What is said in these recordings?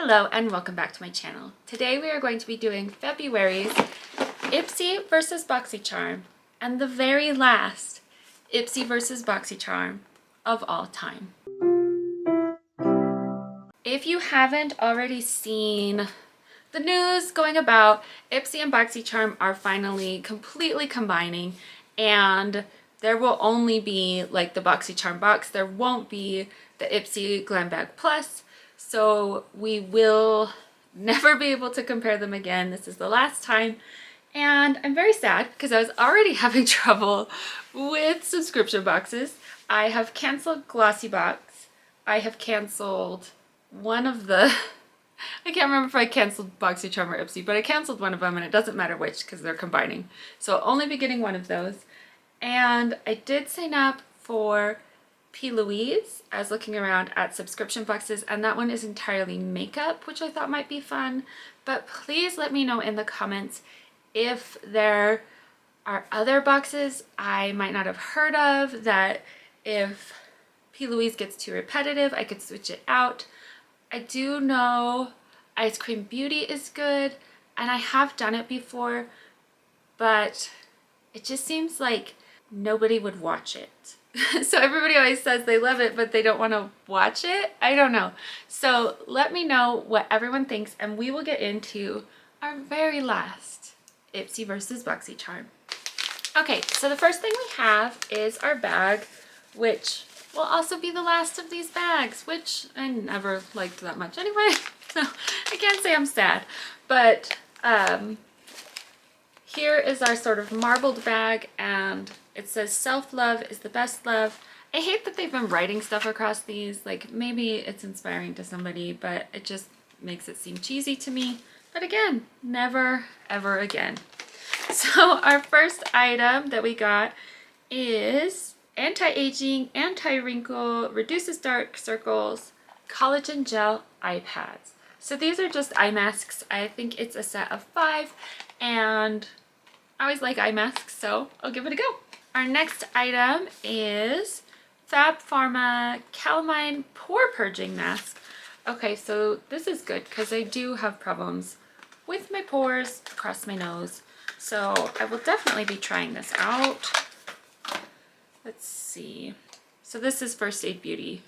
Hello and welcome back to my channel. Today we are going to be doing February's Ipsy versus Boxycharm and the very last Ipsy versus Boxycharm of all time. If you haven't already seen the news going about, Ipsy and Boxycharm are finally completely combining, and there will only be like the Boxycharm box. There won't be the Ipsy Glam Bag Plus. So we will never be able to compare them again. This is the last time. And I'm very sad because I was already having trouble with subscription boxes. I have canceled Glossy Box. I have canceled one of the... I can't remember if I canceled Boxycharm or Ipsy, but I canceled one of them, and it doesn't matter which because they're combining. So I'll only be getting one of those. And I did sign up for P. Louise. I was looking around at subscription boxes, and that one is entirely makeup, which I thought might be fun. But please let me know in the comments if there are other boxes I might not have heard of, that if P. Louise gets too repetitive, I could switch it out. I do know Ice Cream Beauty is good, and I have done it before, but it just seems like nobody would watch it. So everybody always says they love it, but they don't want to watch it. I don't know. So let me know what everyone thinks, and we will get into our very last Ipsy versus Boxycharm. Okay, so the first thing we have is our bag, which will also be the last of these bags, which I never liked that much anyway. So I can't say I'm sad, but here is our sort of marbled bag, and it says self-love is the best love. I hate that they've been writing stuff across these. Like, maybe it's inspiring to somebody, but it just makes it seem cheesy to me. But again, never ever again. So our first item that we got is anti-aging, anti-wrinkle, reduces dark circles, collagen gel eye pads. So these are just eye masks. I think it's a set of 5, and I always like eye masks, so I'll give it a go. Our next item is Fab Pharma Calamine Pore Purging Mask. Okay, so this is good because I do have problems with my pores across my nose. So I will definitely be trying this out. Let's see. So this is First Aid Beauty.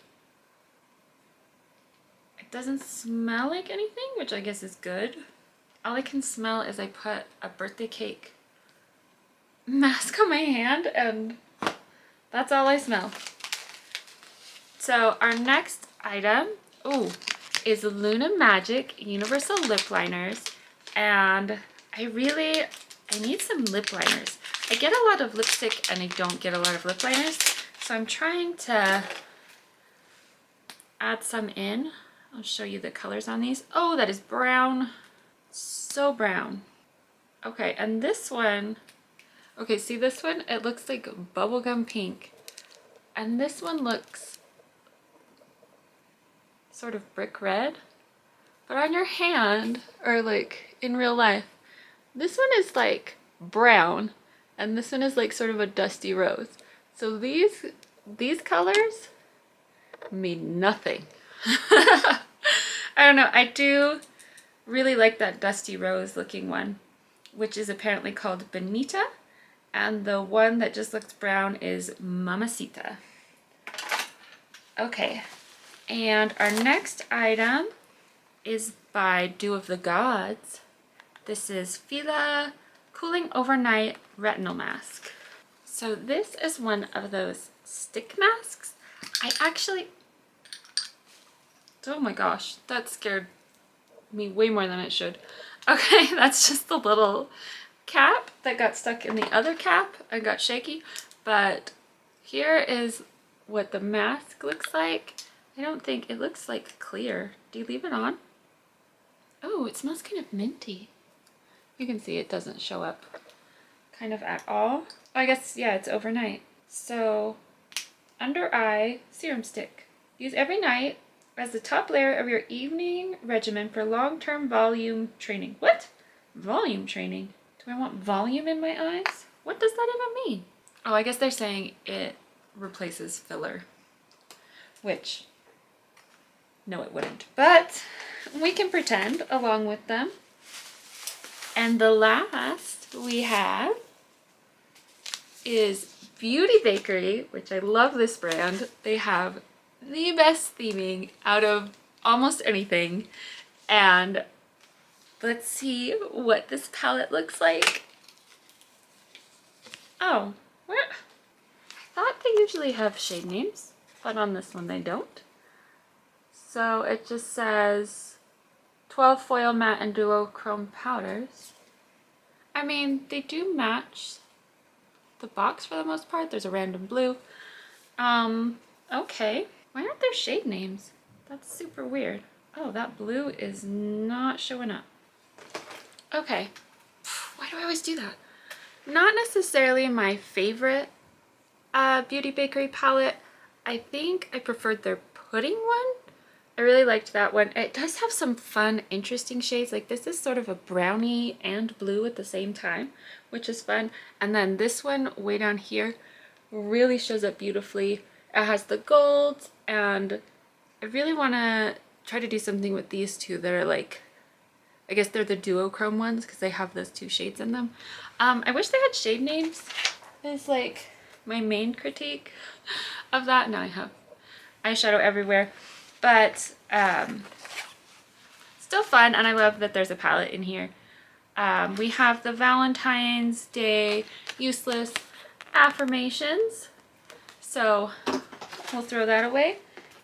It doesn't smell like anything, which I guess is good. All I can smell is I put a birthday cake mask on my hand, and that's all I smell. So our next item is Luna Magic Universal Lip Liners, and I need some lip liners. I get a lot of lipstick and I don't get a lot of lip liners, so I'm trying to add some in. I'll show you the colors on these. Oh, that is brown. So brown. Okay, and this one, okay, see this one? It looks like bubblegum pink. And this one looks sort of brick red. But on your hand, or like in real life, this one is like brown. And this one is like sort of a dusty rose. So these colors mean nothing. I don't know. I do really like that dusty rose looking one, which is apparently called Bonita. And the one that just looks brown is Mamacita. Okay, and our next item is by Dew of the Gods. This is Fila Cooling Overnight Retinol Mask. So this is one of those stick masks. Oh my gosh, that scared me way more than it should. Okay, that's just the little cap that got stuck in the other cap and got shaky, but here is what the mask looks like. I don't think it looks like clear. Do you leave it on? Oh, it smells kind of minty. You can see it doesn't show up kind of at all. I guess, yeah, it's overnight. So under eye serum stick. Use every night as the top layer of your evening regimen for long-term volume training. What? Volume training? Do I want volume in my eyes? What does that even mean? Oh, I guess they're saying it replaces filler, which, no, it wouldn't. But we can pretend along with them. And the last we have is Beauty Bakery, which I love this brand. They have the best theming out of almost anything. And let's see what this palette looks like. Oh, what? I thought they usually have shade names, but on this one they don't. So it just says 12 foil matte and duochrome powders. I mean, they do match the box for the most part. There's a random blue. Okay. Why aren't there shade names? That's super weird. Oh, that blue is not showing up. Okay. Why do I always do that? Not necessarily my favorite Beauty Bakery palette. I think I preferred their pudding one. I really liked that one. It does have some fun, interesting shades. Like this is sort of a brownie and blue at the same time, which is fun. And then this one way down here really shows up beautifully. It has the gold, and I really want to try to do something with these two that are like, I guess they're the duochrome ones because they have those two shades in them. I wish they had shade names. It's like my main critique of that. Now I have eyeshadow everywhere, but still fun, and I love that there's a palette in here. We have the Valentine's Day useless affirmations, so we'll throw that away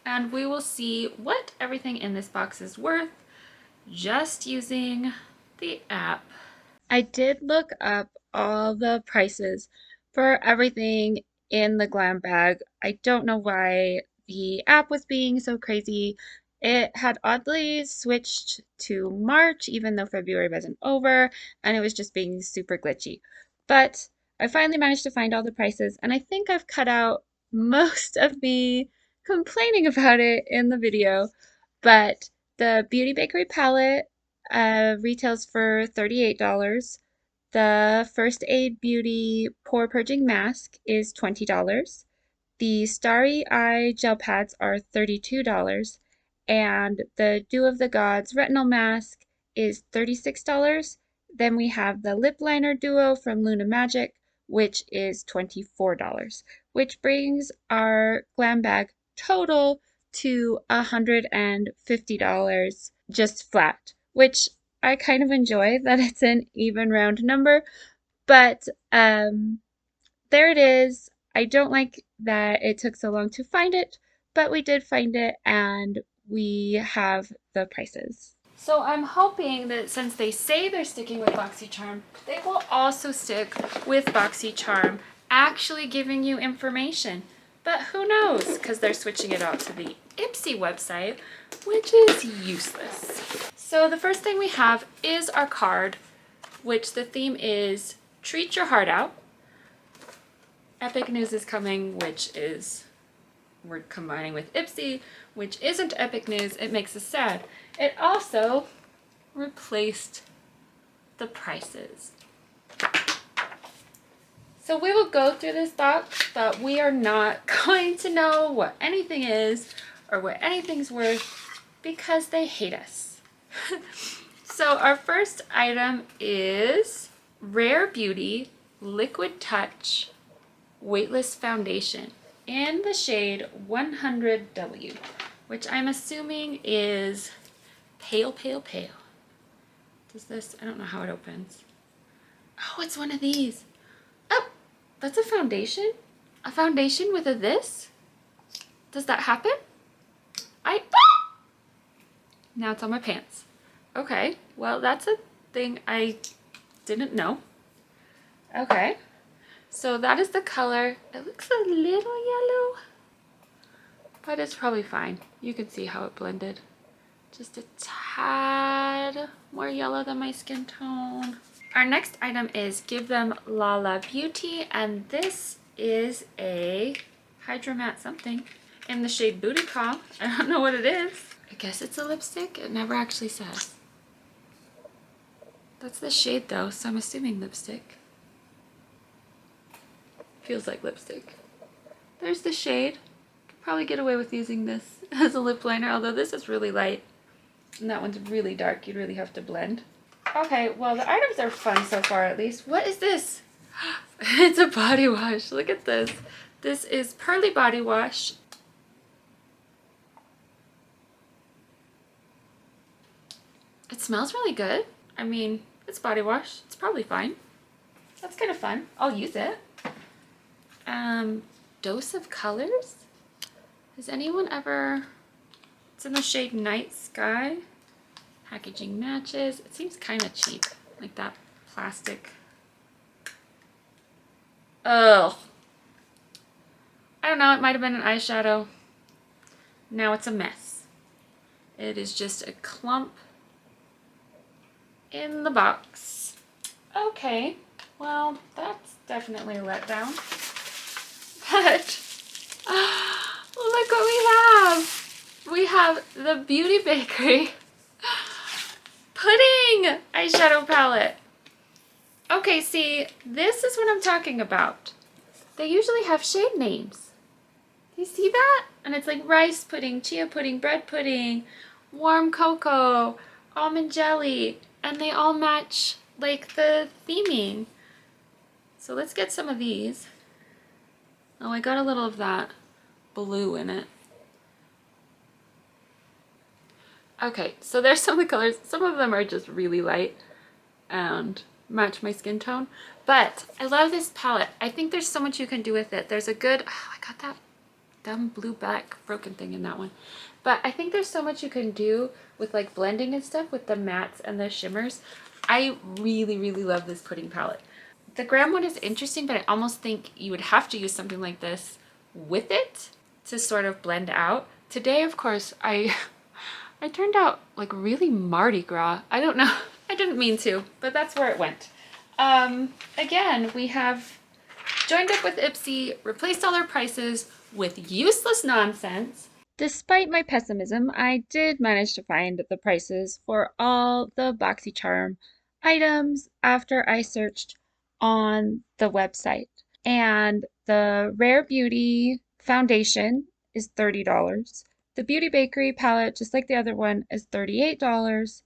and we will see what everything in this box is worth just using the app. I did look up all the prices for everything in the glam bag. I don't know why the app was being so crazy. It had oddly switched to March, even though February wasn't over, and it was just being super glitchy. But I finally managed to find all the prices, and I think I've cut out most of me complaining about it in the video. But the Beauty Bakery palette retails for $38. The First Aid Beauty Pore Purging Mask is $20. The Starry Eye Gel Pads are $32. And the Dew of the Gods Retinol Mask is $36. Then we have the Lip Liner Duo from Luna Magic, which is $24, which brings our glam bag total to $150 just flat, which I kind of enjoy that it's an even round number, but there it is. I don't like that it took so long to find it, but we did find it and we have the prices. So I'm hoping that since they say they're sticking with Boxycharm, they will also stick with Boxycharm, actually giving you information. But who knows, because they're switching it out to the Ipsy website, which is useless. So the first thing we have is our card, which the theme is Treat Your Heart Out. Epic news is coming, which is we're combining with Ipsy, which isn't epic news. It makes us sad. It also replaced the prices. So we will go through this box, but we are not going to know what anything is or what anything's worth because they hate us. So our first item is Rare Beauty Liquid Touch Weightless Foundation in the shade 100W, which I'm assuming is pale, pale, pale. Does this, I don't know how it opens. Oh, it's one of these. Oh, that's a foundation? A foundation with a this? Does that happen? Now it's on my pants. Okay, well that's a thing I didn't know. Okay. So that is the color. It looks a little yellow, but it's probably fine. You can see how it blended. Just a tad more yellow than my skin tone. Our next item is Give Them Lala Beauty, and this is a Hydro Matte something in the shade Booty Call. I don't know what it is. I guess it's a lipstick. It never actually says. That's the shade though, so I'm assuming lipstick. Feels like lipstick. There's the shade. Could probably get away with using this as a lip liner, although this is really light. And that one's really dark. You'd really have to blend. Okay, well, the items are fun so far, at least. What is this? It's a body wash. Look at this. This is Pearly Body Wash. It smells really good. I mean, it's body wash. It's probably fine. That's kind of fun. I'll use it. Dose of Colors. Has anyone ever... It's in the shade Night Sky. Packaging matches. It seems kind of cheap. Like that plastic. Oh. I don't know. It might have been an eyeshadow. Now it's a mess. It is just a clump in the box. Okay. Well, that's definitely a letdown. But look what we have. We have the Beauty Bakery Pudding eyeshadow palette. Okay, see, this is what I'm talking about. They usually have shade names. Do you see that? And it's like rice pudding, chia pudding, bread pudding, warm cocoa, almond jelly, and they all match like the theming. So let's get some of these. Oh, I got a little of that blue in it. Okay, so there's some of the colors. Some of them are just really light and match my skin tone. But I love this palette. I think there's so much you can do with it. There's a good, oh, I got that dumb blue black broken thing in that one. But I think there's so much you can do with like blending and stuff with the mattes and the shimmers. I really, really love this pudding palette. The gram one is interesting, but I almost think you would have to use something like this with it to sort of blend out. Today, of course, I turned out like really Mardi Gras. I don't know. I didn't mean to, but that's where it went. Again, we have joined up with Ipsy, replaced all their prices with useless nonsense. Despite my pessimism, I did manage to find the prices for all the Boxycharm items after I searched on the website. And the Rare Beauty foundation is $30. The Beauty Bakery palette, just like the other one, is $38.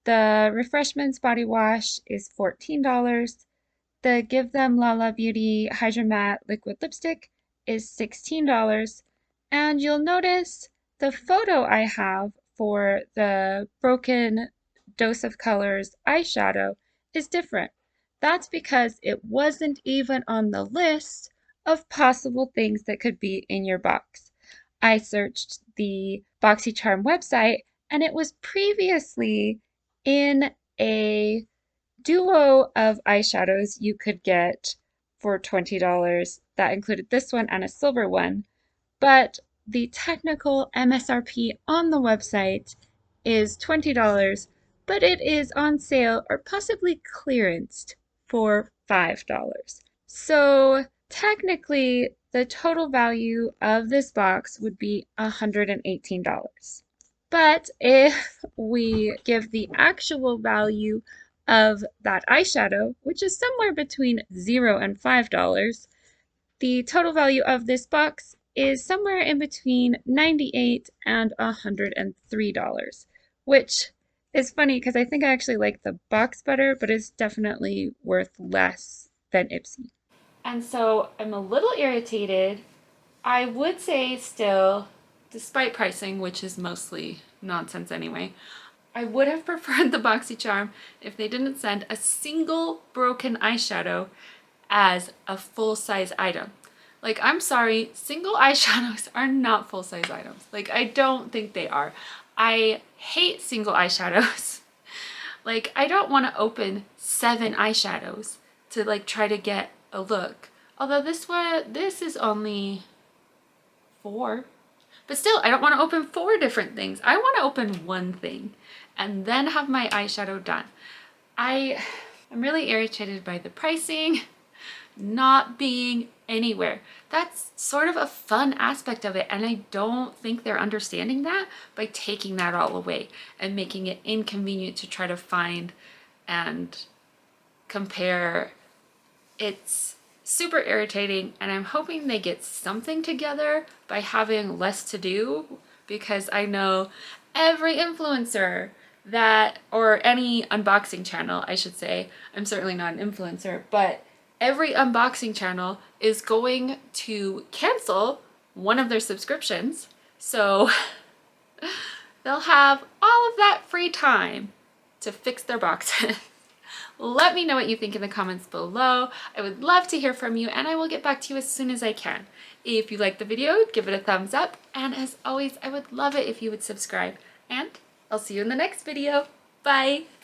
The Refreshments body wash is $14. The Give Them Lala Beauty Hydra Matte liquid lipstick is $16. And you'll notice the photo I have for the Broken Dose of Colors eyeshadow is different. That's because it wasn't even on the list of possible things that could be in your box. I searched the Boxycharm website and it was previously in a duo of eyeshadows you could get for $20. That included this one and a silver one. But the technical MSRP on the website is $20, but it is on sale or possibly clearanced for $5. So technically, the total value of this box would be $118. But if we give the actual value of that eyeshadow, which is somewhere between $0 and $5, the total value of this box is somewhere in between $98 and $103, which is funny because I think I actually like the box better, but it's definitely worth less than Ipsy. And so I'm a little irritated. I would say still, despite pricing, which is mostly nonsense anyway, I would have preferred the Boxycharm if they didn't send a single broken eyeshadow as a full-size item. Like, I'm sorry, single eyeshadows are not full-size items. Like, I don't think they are. I hate single eyeshadows. Like, I don't want to open 7 eyeshadows to like try to get a look. Although this is only 4. But still, I don't want to open 4 different things. I want to open one thing and then have my eyeshadow done. I'm really irritated by the pricing not being anywhere. That's sort of a fun aspect of it, and I don't think they're understanding that by taking that all away and making it inconvenient to try to find and compare. It's super irritating, and I'm hoping they get something together by having less to do, because I know every influencer that, or any unboxing channel, I should say, I'm certainly not an influencer, but every unboxing channel is going to cancel one of their subscriptions. So they'll have all of that free time to fix their boxes. Let me know what you think in the comments below. I would love to hear from you, and I will get back to you as soon as I can. If you liked the video, give it a thumbs up, and as always, I would love it if you would subscribe, and I'll see you in the next video. Bye!